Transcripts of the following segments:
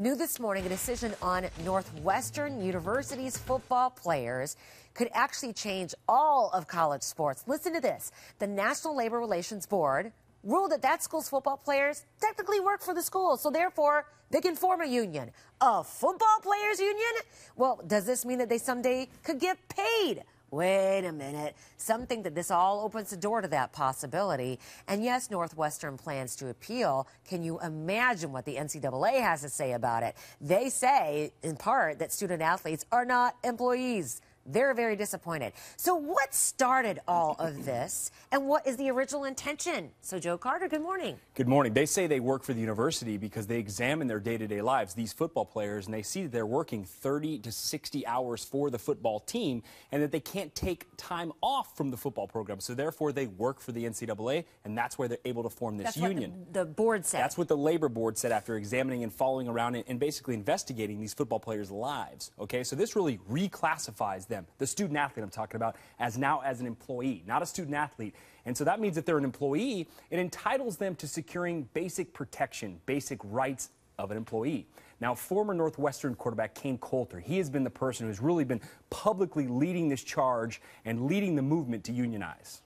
New this morning, a decision on Northwestern University's football players could actually change all of college sports. Listen to this. The National Labor Relations Board ruled that school's football players technically work for the school, so therefore they can form a union. A football players union? Well, does this mean that they someday could get paid? Wait a minute. Some think that this all opens the door to that possibility. And yes, Northwestern plans to appeal. Can you imagine what the NCAA has to say about it? They say, in part, that student athletes are not employees. They're very disappointed. So what started all of this, and what is the original intention? So Joe Carter, good morning. Good morning. They say they work for the university because they examine their day-to-day lives, these football players, and they see that they're working 30 to 60 hours for the football team and that they can't take time off from the football program. So therefore, they work for the NCAA, and that's where they're able to form this union. What the board said. That's what the labor board said after examining and following around and basically investigating these football players' lives. Okay, so this really reclassifies them, the student athlete I'm talking about, as an employee, not a student athlete. And so that means that they're an employee. It entitles them to securing basic protection, basic rights of an employee. Now, former Northwestern quarterback Kane Coulter, he has been the person who's really been publicly leading this charge and leading the movement to unionize.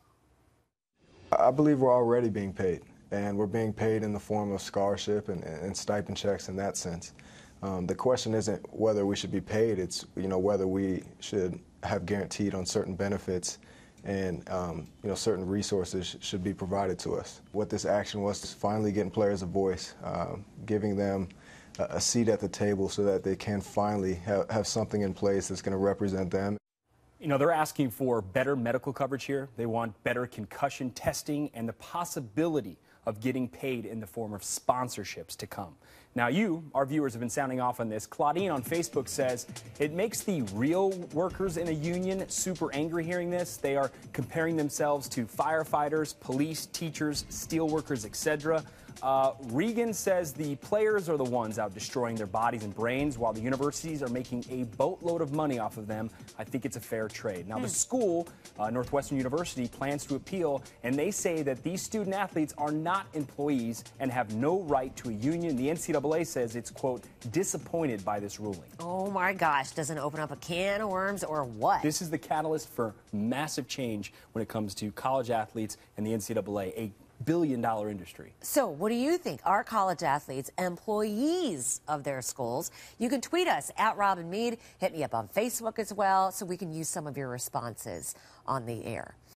I believe we're already being paid, and we're being paid in the form of scholarship and stipend checks in that sense. The question isn't whether we should be paid, it's whether we should have guaranteed on certain benefits and certain resources should be provided to us. What this action was finally getting players a voice, giving them a seat at the table so that they can finally have something in place that's going to represent them. They're asking for better medical coverage here. They want better concussion testing and the possibility of getting paid in the form of sponsorships to come. Now, our viewers, have been sounding off on this. Claudine on Facebook says it makes the real workers in a union super angry hearing this. They are comparing themselves to firefighters, police, teachers, steel workers, etc. Regan says the players are the ones out destroying their bodies and brains while the universities are making a boatload of money off of them. I think it's a fair trade. Now, the school, Northwestern University, plans to appeal, and they say that these student athletes are not employees and have no right to a union. The NCAA says it's, quote, disappointed by this ruling. Oh, my gosh. Doesn't it open up a can of worms or what? This is the catalyst for massive change when it comes to college athletes and the NCAA, a billion-dollar industry. So what do you think? Are college athletes employees of their schools? You can tweet us at Robin Meade. Hit me up on Facebook as well so we can use some of your responses on the air.